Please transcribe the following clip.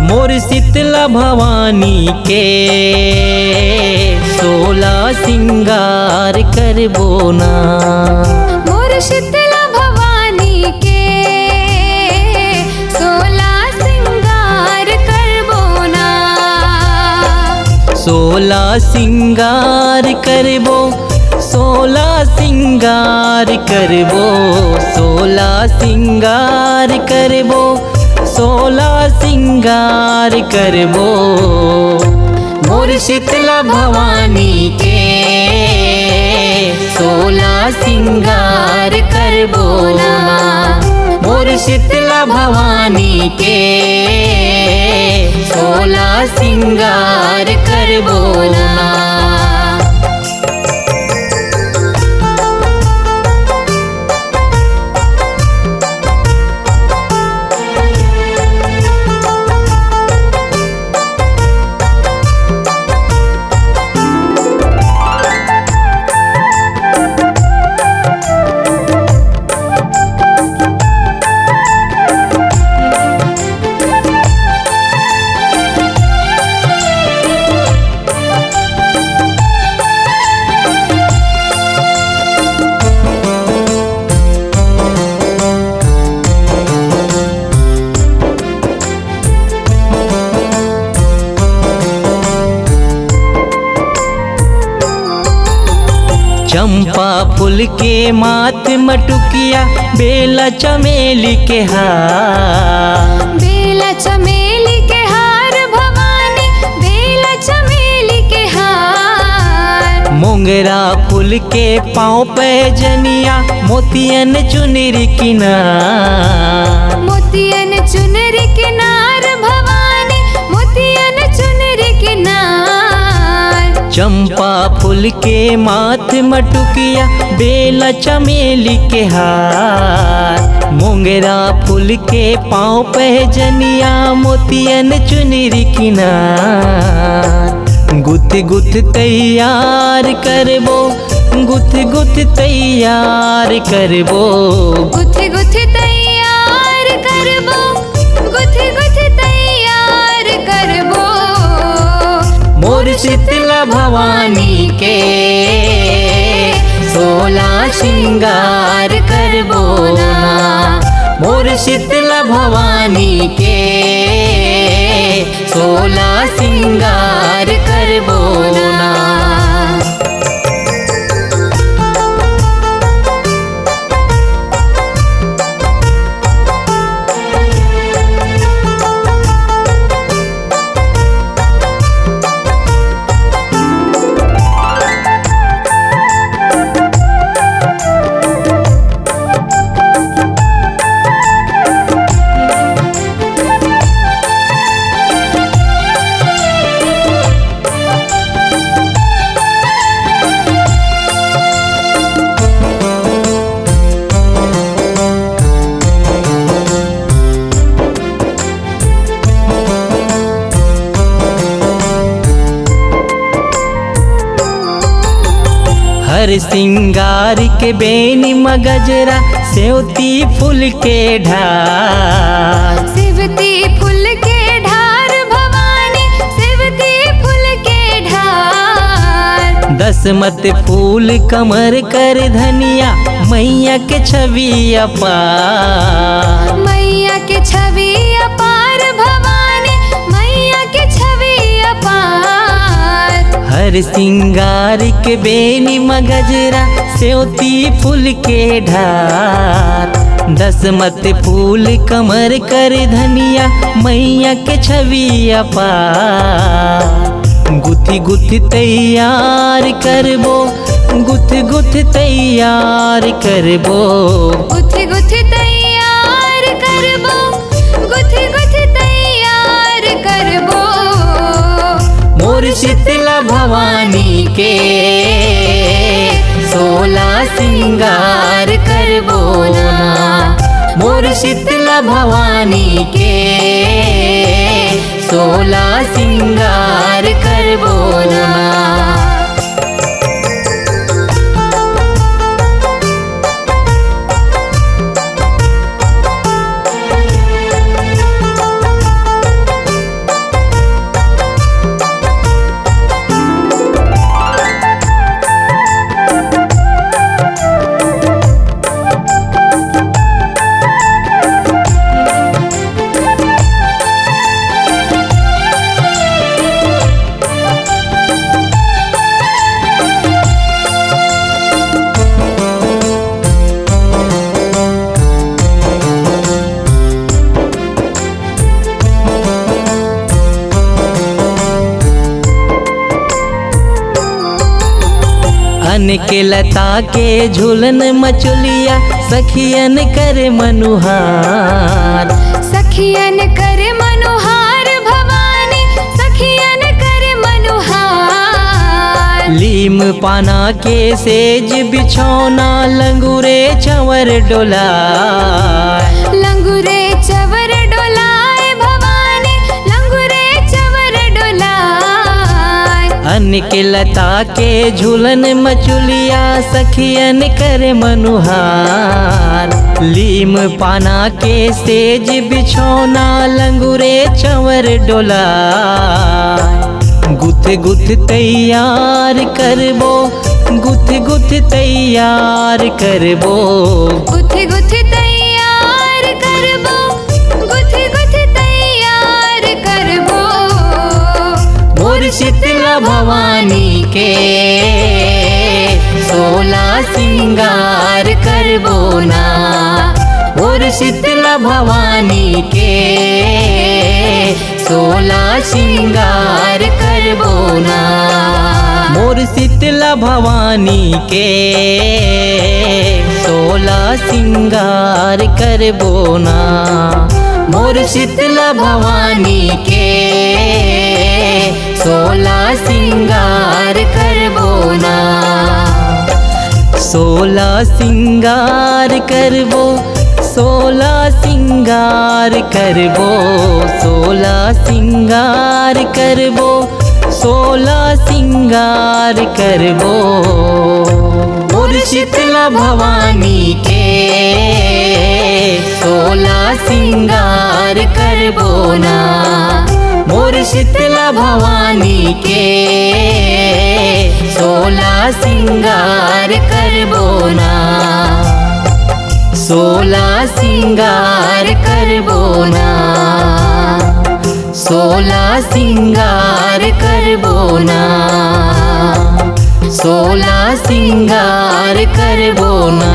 मोर शीतला भवानी के 16 सिंगार करबो ना। मोर शीतला भवानी के 16 सिंगार करबो ना। 16 सिंगार करबो, 16 सिंगार करबो, 16 सिंगार करबो, 16 सिंगार करबो। मोर शीतला भवानी के 16 सिंगार करबो ना। मोर शीतला भवानी के 16 सिंगार करबो ना। चंपा फूल के माथ मटुकिया, बेला चमेली के हार। बेला चमेली के हार भवानी, बेला चमेली के हार। मोंगरा फूल के पाँव पे जनिया, मोतियन चुनरी किनार। मोतियन चुनरी किनार भवानी, मोतियन चुनरी किनार। चंपा फूल के माथ मटुकिया, बेला चमेली के हार। मोंगरा फूल के पाँव पे जनिया, मोतियन चुनरी किनार। गुथ गुथ तैयार करबो, गुथ गुथ तैयार करबो। गुथ गुथ तैयार करबो, गुथ गुथ तैयार करबो। मोर शीतला भवानी के 16 सिंगार करबो ना। मोर शीतला भवानी के 16 सिंगार करबो ना। हर सिंगार के बेनी मगजरा, सेवती फूल के ढार। सेवती फूल के ढार भवानी, सेवती फूल के ढार। दसमत फूल कमर कर धनिया, मैया के छवि अपार। मैया के छवि अपार भवानी, मैया के छवि अपार। हर सिंगार के बेनी मगजरा, सेवती फूल के ढार। दसमत फूल कमर कर धनिया, मैया के छवि अपार। गुथी गुथी तैयार करबो, गुथ गुथ तैयार करबो। गुथ गुथ तैयार करबो, गुथ गुथ तैयार करबो। मोर शीतला भवानी के 16 सिंगार करबो ना। मोर शीतला भवानी के 16 सिंगार करबो ना। अन्न के लता के झूलन मचुलिया सखियन करे मनुहार। सखियन कर मनुहार भवानी सखियन कर मनुहार। लीम पाना के सेज बिछौना लंगूरे चंवर डोलाए। लंगूरे चवर डोलाए भवानी लंगूरे चवर डोलाए। अन्न के लता के झूलन मचुलिया सखियन करे मनुहार। लीम पाना के सेज बिछौना लंगूरे चंवर डोलाए। गुथ गुथ तैयार करबो गुथ गुथ तैयार करबो। गुथ गुथ तैयार करबो गुथ गुथ तैयार करबो। मोर शीतला भवानी के 16 सिंगार करबो ना। मोर शीतला भवानी के 16 सिंगार करबो ना। मोर शीतला भवानी के 16 सिंगार करबो ना। मोर शीतला भवानी के 16 सिंगार करबो ना। 16 सिंगार करबो 16 सिंगार करबो। 16 सिंगार करबो 16 सिंगार करबो। मोर शीतला भवानी के 16 सिंगार करबो ना। मोर शीतला भवानी के 16 सिंगार करबो ना। 16 सिंगार करबो ना। 16 सिंगार करबो ना। 16 सिंगार करबो ना।